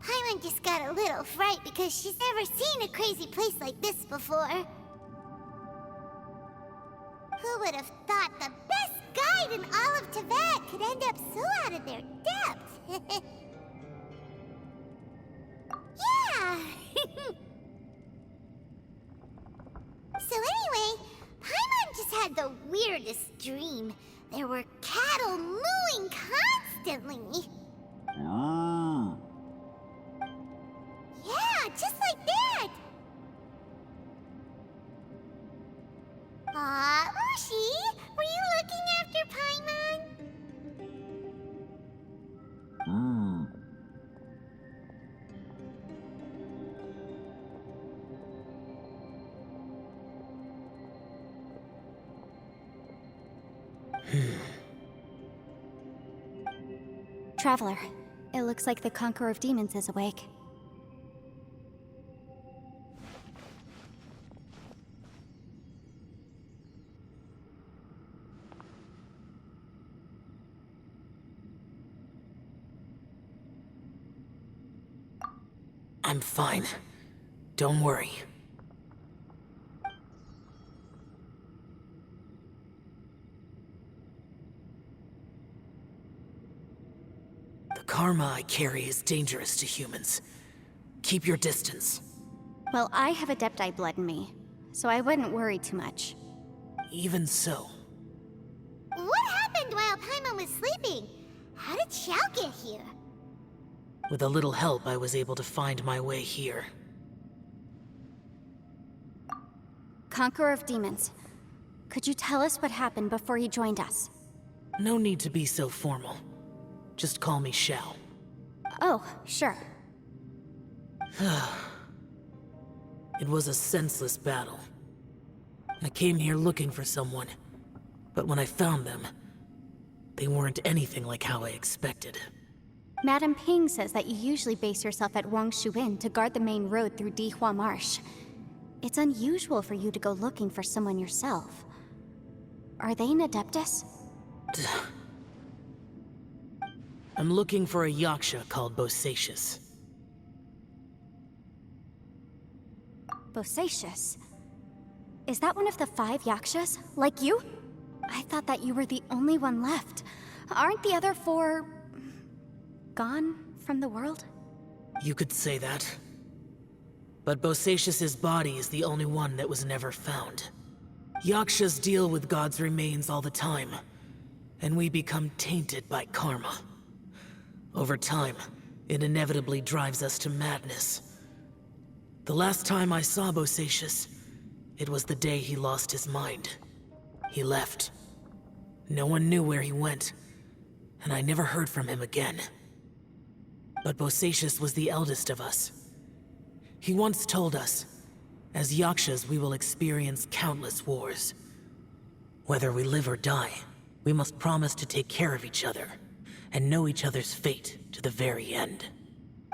Paimon just got a little fright because she's never seen a crazy place like this before. Who would have thought the best guide in all of Tibet could end up so out of their depth? Yeah! So anyway, Paimon just had the weirdest dream. There were cattle mooing constantly. Yeah, just like that! Aw, Ushi, were you looking after Paimon? Traveler, it looks like the Conqueror of Demons is awake. I'm fine. Don't worry. The karma I carry is dangerous to humans. Keep your distance. Well, I have Adepti blood in me, so I wouldn't worry too much. Even so. What happened while Paimon was sleeping? How did XIAO get here? With a little help, I was able to find my way here. Conqueror of Demons, could you tell us what happened before you joined us? No need to be so formal. Just call me XIAO. Oh, sure. It was a senseless battle. I came here looking for someone, but when I found them, they weren't anything like how I expected. Madame Ping says that you usually base yourself at Wangshu Inn to guard the main road through Dihua Marsh. It's unusual for you to go looking for someone yourself. Are they an Adeptus? I'm looking for a Yaksha called Bosacius. Bosacius? Is that one of the 5 Yakshas? Like you? I thought that you were the only one left. Aren't the other 4... gone from the world? You could say that. But Bosacius's body is the only one that was never found. Yakshas deal with God's remains all the time, and we become tainted by karma. Over time, it inevitably drives us to madness. The last time I saw Bosacius, it was the day he lost his mind. He left. No one knew where he went, and I never heard from him again. But Bosacius was the eldest of us. He once told us, as Yakshas we will experience countless wars. Whether we live or die, we must promise to take care of each other, and know each other's fate to the very end.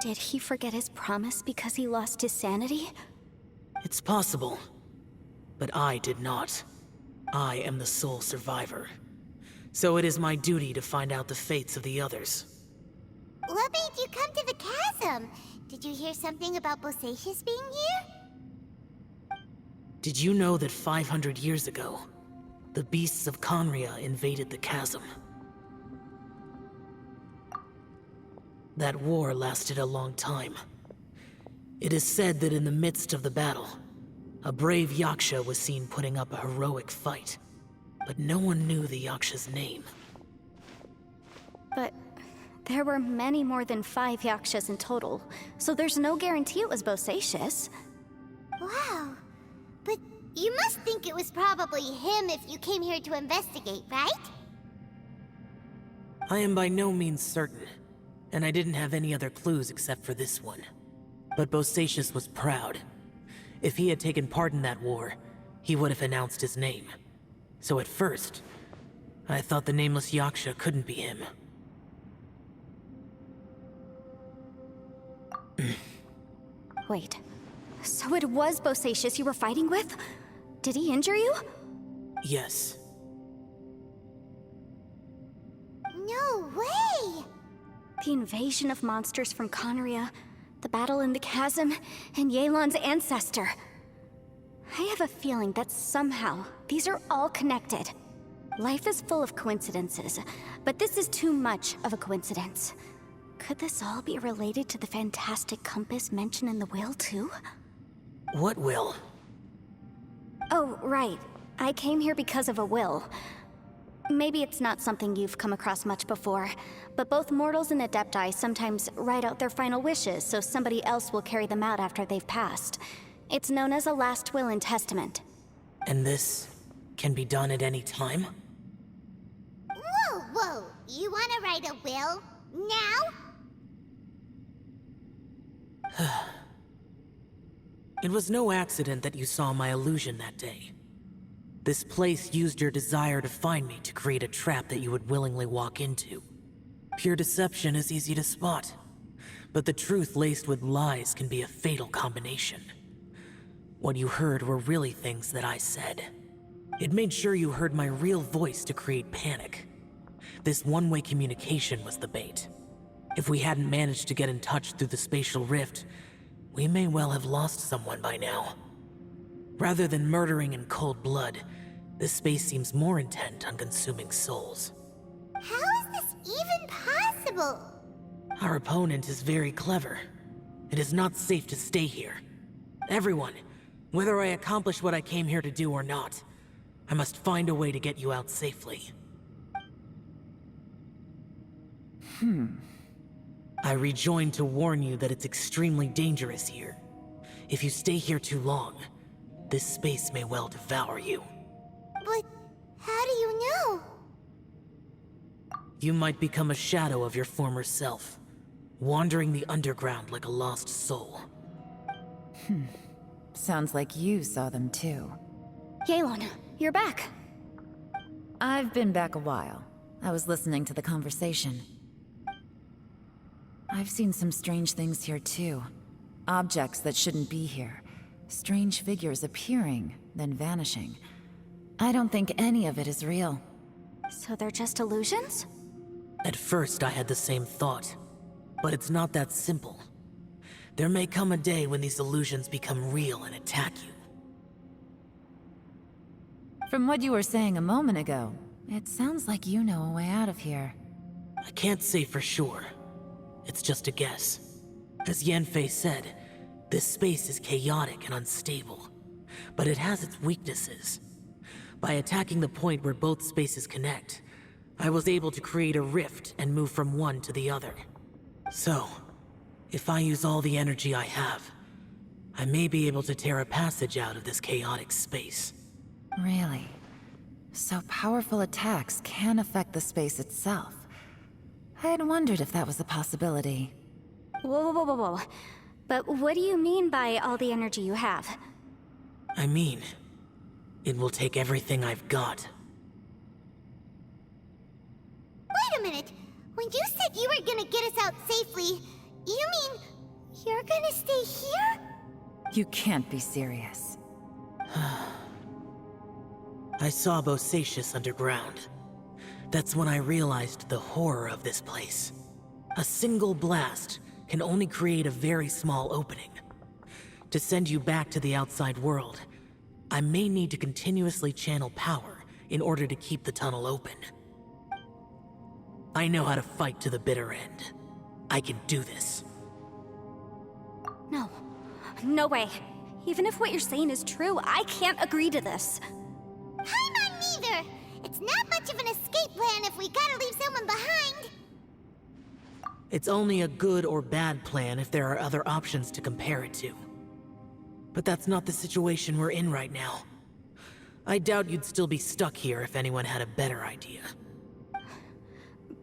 Did he forget his promise because he lost his sanity? It's possible, but I did not. I am the sole survivor. So it is my duty to find out the fates of the others. What made you come to the chasm? Did you hear something about Bosacius being here? Did you know that 500 years ago, the beasts of Conria invaded the chasm? That war lasted a long time. It is said that in the midst of the battle, a brave Yaksha was seen putting up a heroic fight. But no one knew the Yaksha's name. But there were many more than 5 Yakshas in total, so there's no guarantee it was Bosacius. Wow. But you must think it was probably him if you came here to investigate, right? I am by no means certain, and I didn't have any other clues except for this one. But Bosacius was proud. If he had taken part in that war, he would have announced his name. So at first, I thought the nameless Yaksha couldn't be him. Wait, so it was Bosacius you were fighting with? Did he injure you? Yes. No way! The invasion of monsters from Conria, The battle in the chasm, and Yelan's ancestor. I have a feeling that somehow these are all connected. Life is full of coincidences, but this is too much of a coincidence. Could this all be related to the fantastic compass mentioned in the will, too? What will? Oh, right. I came here because of a will. Maybe it's not something you've come across much before, but both mortals and adepti sometimes write out their final wishes so somebody else will carry them out after they've passed. It's known as a last will and testament. And this can be done at any time? Whoa, whoa! You wanna write a will? Now? It was no accident that you saw my illusion that day. This place used your desire to find me to create a trap that you would willingly walk into. Pure deception is easy to spot, but the truth laced with lies can be a fatal combination. What you heard were really things that I said. It made sure you heard my real voice to create panic. This one-way communication was the bait. If we hadn't managed to get in touch through the spatial rift, we may well have lost someone by now. Rather than murdering in cold blood, this space seems more intent on consuming souls. How is this even possible? Our opponent is very clever. It is not safe to stay here. Everyone, whether I accomplish what I came here to do or not, I must find a way to get you out safely. I rejoined to warn you that it's extremely dangerous here. If you stay here too long, this space may well devour you. But how do you know? You might become a shadow of your former self, wandering the underground like a lost soul. Sounds like you saw them too. Yelan, you're back. I've been back a while. I was listening to the conversation. I've seen some strange things here too. Objects that shouldn't be here. Strange figures appearing, then vanishing. I don't think any of it is real. So they're just illusions? At first, I had the same thought, but it's not that simple. There may come a day when these illusions become real and attack you. From what you were saying a moment ago, it sounds like you know a way out of here. I can't say for sure. It's just a guess. As Yanfei said, this space is chaotic and unstable, but it has its weaknesses. By attacking the point where both spaces connect, I was able to create a rift and move from one to the other. So, if I use all the energy I have, I may be able to tear a passage out of this chaotic space. Really? So powerful attacks can affect the space itself. I had wondered if that was a possibility. Whoa, whoa, whoa, whoa. But what do you mean by all the energy you have? I mean, it will take everything I've got. Wait a minute! When you said you were gonna get us out safely, you mean you're gonna stay here? You can't be serious. I saw Bosacius underground. That's when I realized the horror of this place. A single blast can only create a very small opening. To send you back to the outside world, I may need to continuously channel power in order to keep the tunnel open. I know how to fight to the bitter end. I can do this. No. No way. Even if what you're saying is true, I can't agree to this. I'm not neither! It's not much of an escape plan if we gotta leave someone behind! It's only a good or bad plan if there are other options to compare it to. But that's not the situation we're in right now. I doubt you'd still be stuck here if anyone had a better idea.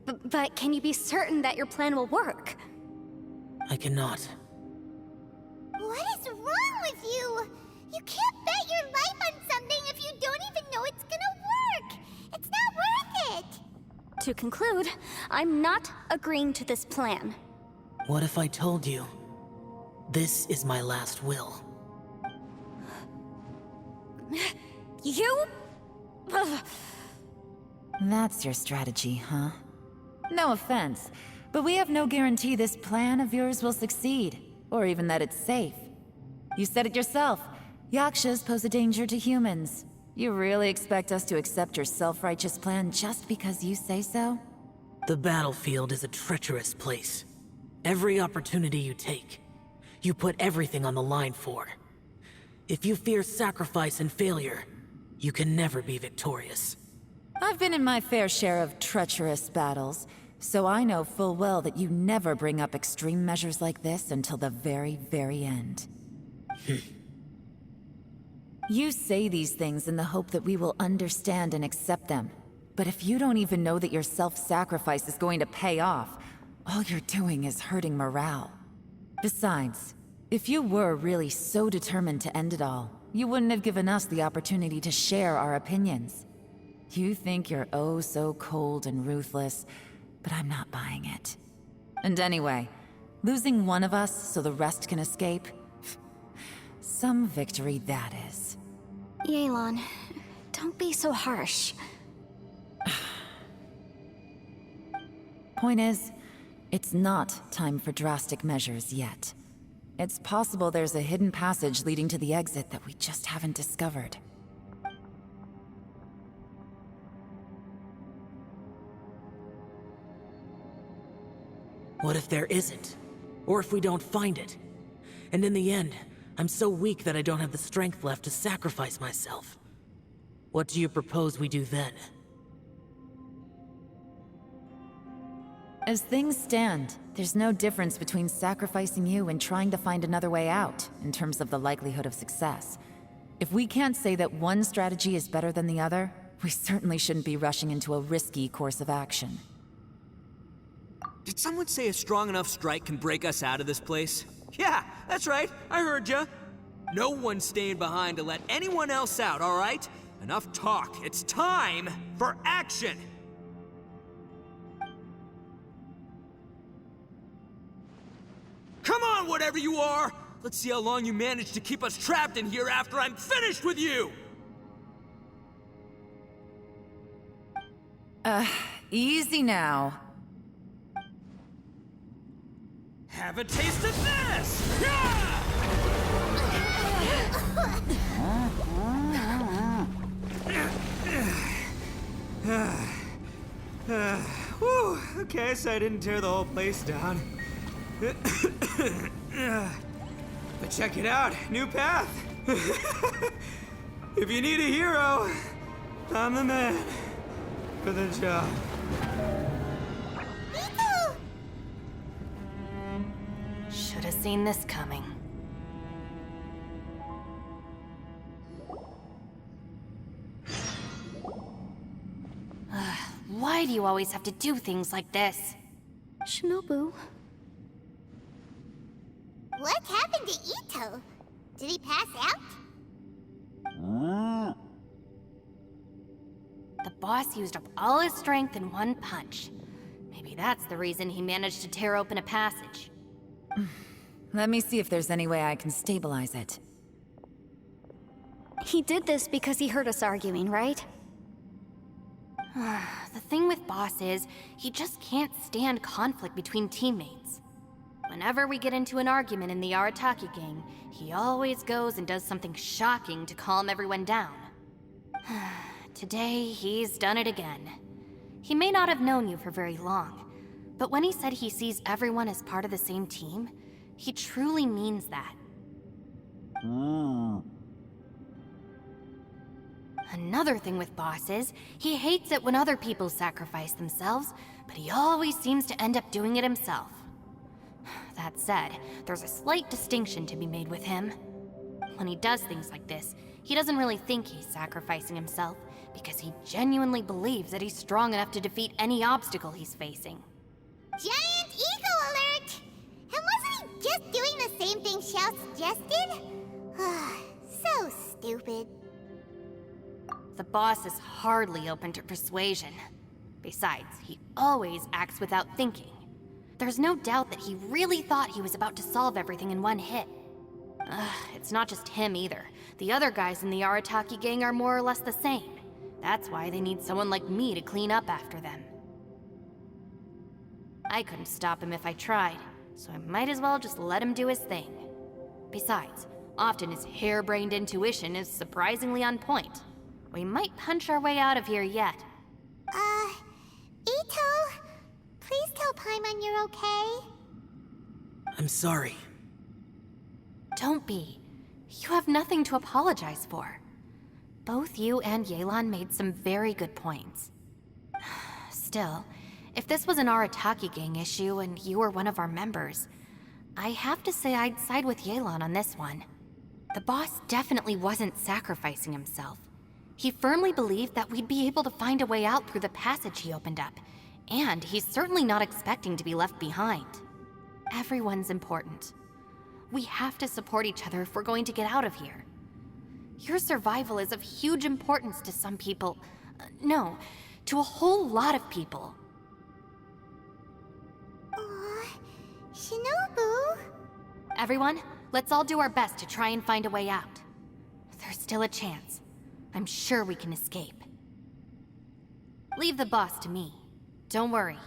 But can you be certain that your plan will work? I cannot. What is wrong with you? You can't bet your life on something if you don't even know it's gonna work! It's not worth it! To conclude, I'm not agreeing to this plan. What if I told you, this is my last will? You? Ugh. That's your strategy, huh? No offense, but we have no guarantee this plan of yours will succeed. or even that it's safe. You said it yourself. Yakshas pose a danger to humans. You really expect us to accept your self-righteous plan just because you say so? The battlefield is a treacherous place. Every opportunity you take, you put everything on the line for. If you fear sacrifice and failure, you can never be victorious. I've been in my fair share of treacherous battles, so I know full well that you never bring up extreme measures like this until the very, very end. You say these things in the hope that we will understand and accept them. But if you don't even know that your self-sacrifice is going to pay off, all you're doing is hurting morale. Besides, if you were really so determined to end it all, you wouldn't have given us the opportunity to share our opinions. You think you're oh so cold and ruthless, but I'm not buying it. And anyway, losing one of us so the rest can escape? Some victory that is. Yelan, don't be so harsh. Point is, it's not time for drastic measures yet. It's possible there's a hidden passage leading to the exit that we just haven't discovered. What if there isn't? Or if we don't find it? And in the end, I'm so weak that I don't have the strength left to sacrifice myself. What do you propose we do then? As things stand, there's no difference between sacrificing you and trying to find another way out, in terms of the likelihood of success. If we can't say that one strategy is better than the other, we certainly shouldn't be rushing into a risky course of action. Did someone say a strong enough strike can break us out of this place? Yeah, that's right, I heard ya. No one's staying behind to let anyone else out, all right? Enough talk, it's time for action! Come on, whatever you are! Let's see how long you manage to keep us trapped in here after I'm finished with you! Easy now. Have a taste of this! Yeah! Whew, okay, so I didn't tear the whole place down. But check it out, new path. If you need a hero, I'm the man for the job. Nico! Should have seen this coming. Why do you always have to do things like this? Shinobu, What happened to Ito? Did he pass out? The boss used up all his strength in one punch. Maybe that's the reason he managed to tear open a passage. Let me see if there's any way I can stabilize it. he did this because he heard us arguing, right? The thing with Boss is, he just can't stand conflict between teammates. Whenever we get into an argument in the Arataki gang, he always goes and does something shocking to calm everyone down. Today, he's done it again. He may not have known you for very long, but when he said he sees everyone as part of the same team, he truly means that. Another thing with Boss is, he hates it when other people sacrifice themselves, but he always seems to end up doing it himself. That said, there's a slight distinction to be made with him. When he does things like this, he doesn't really think he's sacrificing himself, because he genuinely believes that he's strong enough to defeat any obstacle he's facing. Giant ego alert! And wasn't he just doing the same thing Xiao suggested? So stupid. The boss is hardly open to persuasion. Besides, he always acts without thinking. There's no doubt that he really thought he was about to solve everything in one hit. It's not just him either. The other guys in the Arataki gang are more or less the same. That's why they need someone like me to clean up after them. I couldn't stop him if I tried. so I might as well just let him do his thing. Besides, often his harebrained intuition is surprisingly on point. We might punch our way out of here yet. Ito, please tell Paimon you're okay. I'm sorry. Don't be. You have nothing to apologize for. Both you and Yelan made some very good points. Still, if this was an Arataki gang issue and you were one of our members, I have to say I'd side with Yelan on this one. The boss definitely wasn't sacrificing himself. He firmly believed that we'd be able to find a way out through the passage he opened up, and he's certainly not expecting to be left behind. Everyone's important. We have to support each other if we're going to get out of here. Your survival is of huge importance to some people. No, to a whole lot of people. Aw, Shinobu. Everyone, let's all do our best to try and find a way out. There's still a chance. I'm sure we can escape. Leave the boss to me. Don't worry.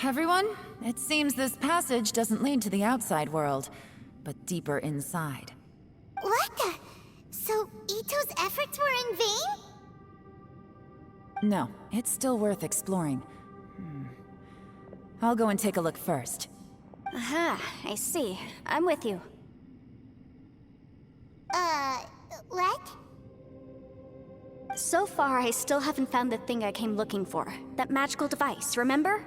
Everyone, it seems this passage doesn't lead to the outside world, but deeper inside. What the? So Ito's efforts were in vain? No, it's still worth exploring. I'll go and take a look first. Aha, I see. I'm with you. What? So far, I still haven't found the thing I came looking for. That magical device, remember?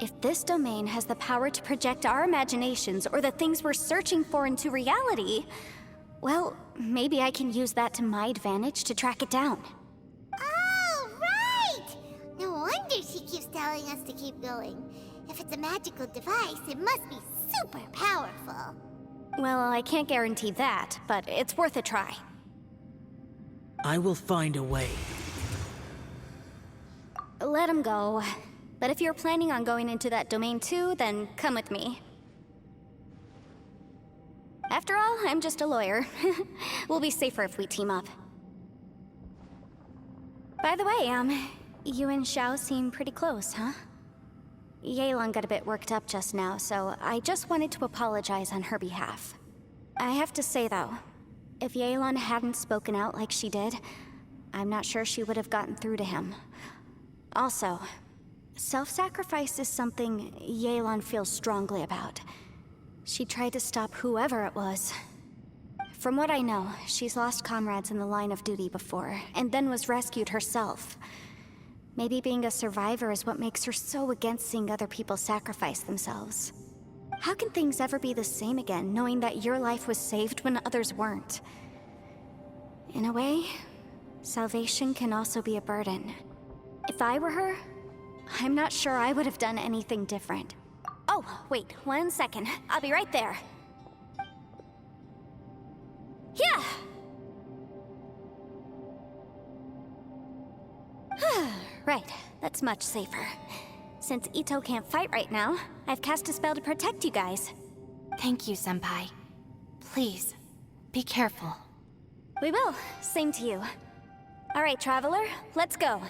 If this domain has the power to project our imaginations or the things we're searching for into reality, well, maybe I can use that to my advantage to track it down. Oh, right! No wonder she keeps telling us to keep going. If it's a magical device, it must be super powerful. Well, I can't guarantee that, but it's worth a try. I will find a way. Let him go. But if you're planning on going into that domain too, then come with me. After all, I'm just a lawyer. We'll be safer if we team up. By the way, you and XIAO seem pretty close, huh? Yelan got a bit worked up just now, so I just wanted to apologize on her behalf. I have to say though, if Yelan hadn't spoken out like she did, I'm not sure she would have gotten through to him. Also, self-sacrifice is something Yelan feels strongly about. She tried to stop whoever it was. From what I know, she's lost comrades in the line of duty before, and then was rescued herself. Maybe being a survivor is what makes her so against seeing other people sacrifice themselves. How can things ever be the same again, knowing that your life was saved when others weren't? In a way, salvation can also be a burden. If I were her, I'm not sure I would have done anything different. Oh, wait, 1 second. I'll be right there. Yeah! Right, that's much safer. Since Ito can't fight right now, I've cast a spell to protect you guys. Thank you, Senpai. Please, be careful. We will. Same to you. All right, Traveler, let's go.